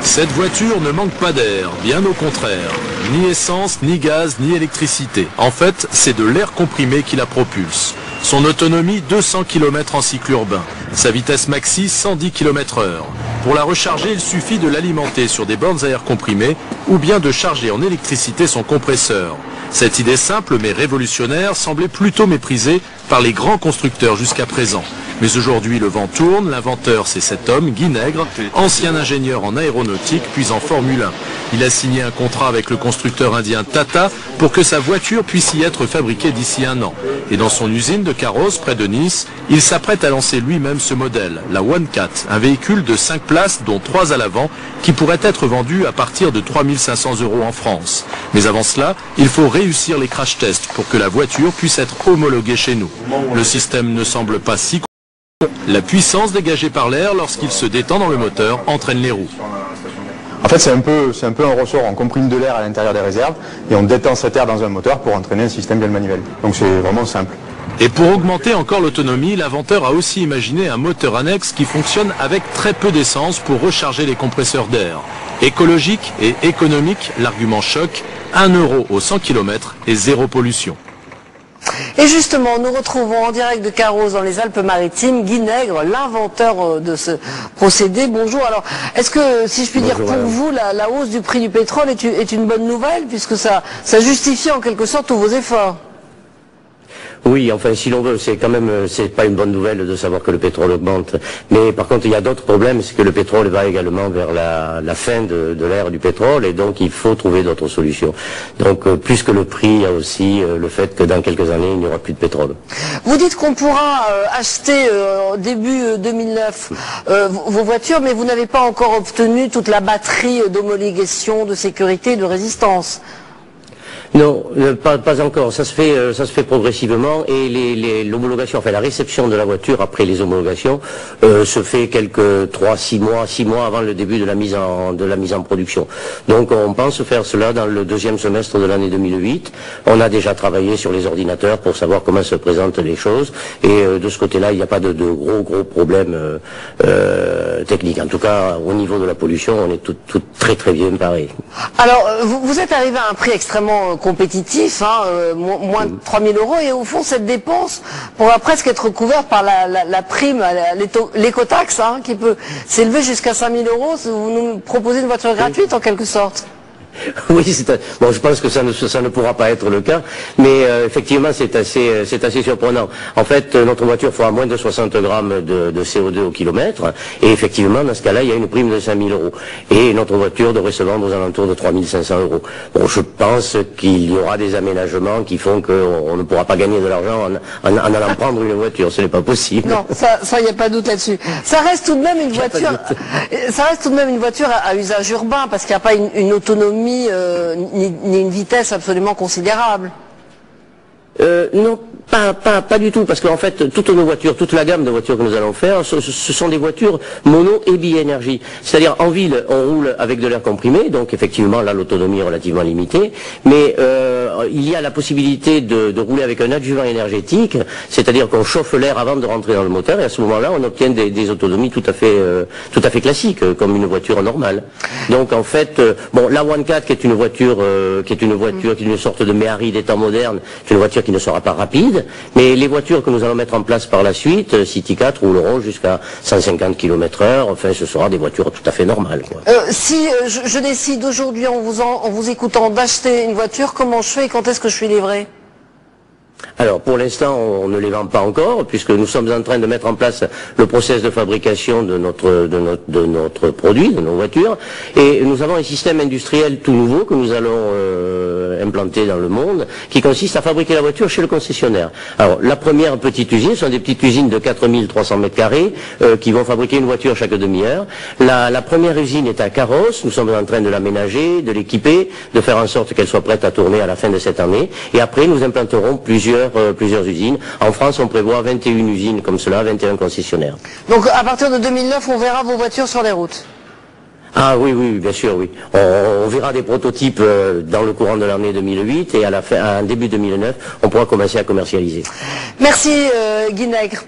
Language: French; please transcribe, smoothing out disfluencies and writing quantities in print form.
Cette voiture ne manque pas d'air, bien au contraire. Ni essence, ni gaz, ni électricité. En fait, c'est de l'air comprimé qui la propulse. Son autonomie, 200 km en cycle urbain. Sa vitesse maxi, 110 km/h. Pour la recharger, il suffit de l'alimenter sur des bornes à air comprimé ou bien de charger en électricité son compresseur. Cette idée simple mais révolutionnaire semblait plutôt méprisée par les grands constructeurs jusqu'à présent. Mais aujourd'hui, le vent tourne. L'inventeur, c'est cet homme, Guy Nègre, ancien ingénieur en aéronautique puis en Formule 1. Il a signé un contrat avec le constructeur indien Tata pour que sa voiture puisse y être fabriquée d'ici 1 an. Et dans son usine de carrosses près de Nice, il s'apprête à lancer lui-même ce modèle, la OneCat, un véhicule de 5 places dont 3 à l'avant qui pourrait être vendu à partir de 3 500 € en France. Mais avant cela, il faut réussir les crash tests pour que la voiture puisse être homologuée chez nous. Le système ne semble pas si La puissance dégagée par l'air lorsqu'il se détend dans le moteur entraîne les roues. En fait, c'est un peu un ressort, on comprime de l'air à l'intérieur des réserves et on détend cet air dans un moteur pour entraîner un système bien manuel. Donc c'est vraiment simple. Et pour augmenter encore l'autonomie, l'inventeur a aussi imaginé un moteur annexe qui fonctionne avec très peu d'essence pour recharger les compresseurs d'air. Écologique et économique, l'argument choc, 1 € au 100 km et 0 pollution. Et justement, nous retrouvons en direct de Carros dans les Alpes-Maritimes Guy Nègre, l'inventeur de ce procédé. Bonjour. Alors, est-ce que, si je puis dire, pour vous, la hausse du prix du pétrole est une bonne nouvelle, puisque ça justifie en quelque sorte tous vos efforts? Oui, enfin, si l'on veut, c'est pas une bonne nouvelle de savoir que le pétrole augmente. Mais par contre, il y a d'autres problèmes, c'est que le pétrole va également vers la fin de l'ère du pétrole, et donc il faut trouver d'autres solutions. Donc, plus que le prix, il y a aussi le fait que dans quelques années, il n'y aura plus de pétrole. Vous dites qu'on pourra acheter début 2009 vos voitures, mais vous n'avez pas encore obtenu toute la batterie d'homologation, de sécurité, de résistance. Non, pas encore. Ça se fait progressivement, et l'homologation, enfin la réception de la voiture après les homologations se fait quelques 6 mois avant le début de la mise en production. Donc on pense faire cela dans le 2e semestre de l'année 2008. On a déjà travaillé sur les ordinateurs pour savoir comment se présentent les choses, et de ce côté-là, il n'y a pas de gros problèmes techniques. En tout cas, au niveau de la pollution, on est tout très bien paré. Alors, vous êtes arrivé à un prix extrêmement compétitif, moins de 3 000 €, et au fond cette dépense pourra presque être couverte par la prime, l'écotaxe, qui peut s'élever jusqu'à 5 000 €. Vous nous proposez une voiture gratuite en quelque sorte. Oui, bon, je pense que ça ne pourra pas être le cas, mais effectivement c'est assez surprenant. En fait, notre voiture fera moins de 60 grammes de CO2 au kilomètre, et effectivement dans ce cas-là, il y a une prime de 5 000 €, et notre voiture devrait se vendre aux alentours de 3 500 €. Bon, je pense qu'il y aura des aménagements qui font qu'on ne pourra pas gagner de l'argent en allant prendre une voiture, ce n'est pas possible. Non, ça, il n'y a pas de doute là-dessus. Ça reste tout de même une voiture à usage urbain, parce qu'il n'y a pas une autonomie ni une vitesse absolument considérable. Non, pas du tout, parce qu'en fait, toutes nos voitures, toute la gamme de voitures que nous allons faire, ce sont des voitures mono et bi-énergie. C'est-à-dire, en ville, on roule avec de l'air comprimé, donc effectivement, là, l'autonomie est relativement limitée, mais il y a la possibilité de rouler avec un adjuvant énergétique, c'est-à-dire qu'on chauffe l'air avant de rentrer dans le moteur, et à ce moment-là, on obtient des autonomies tout à fait classiques, comme une voiture normale. Donc, en fait, bon, la OneCat, qui est une voiture, qui est une sorte de Méhari des temps modernes, c'est une voiture qui ne sera pas rapide, mais les voitures que nous allons mettre en place par la suite, City 4, rouleront jusqu'à 150 km/h, enfin ce sera des voitures tout à fait normales. Si je décide aujourd'hui en vous écoutant d'acheter une voiture, comment je fais et quand est-ce que je suis livré? Alors pour l'instant on ne les vend pas encore, puisque nous sommes en train de mettre en place le process de fabrication de notre produit, de nos voitures, et nous avons un système industriel tout nouveau que nous allons implanter dans le monde, qui consiste à fabriquer la voiture chez le concessionnaire. Alors la première petite usine, ce sont des petites usines de 4300 m² qui vont fabriquer une voiture chaque demi-heure. La première usine est à Carros, nous sommes en train de l'aménager, de l'équiper, de faire en sorte qu'elle soit prête à tourner à la fin de cette année, et après nous implanterons plusieurs usines. En France, on prévoit 21 usines comme cela, 21 concessionnaires. Donc à partir de 2009, on verra vos voitures sur les routes? Ah oui, bien sûr, oui. On verra des prototypes dans le courant de l'année 2008, et en début 2009, on pourra commencer à commercialiser. Merci Guy Nègre.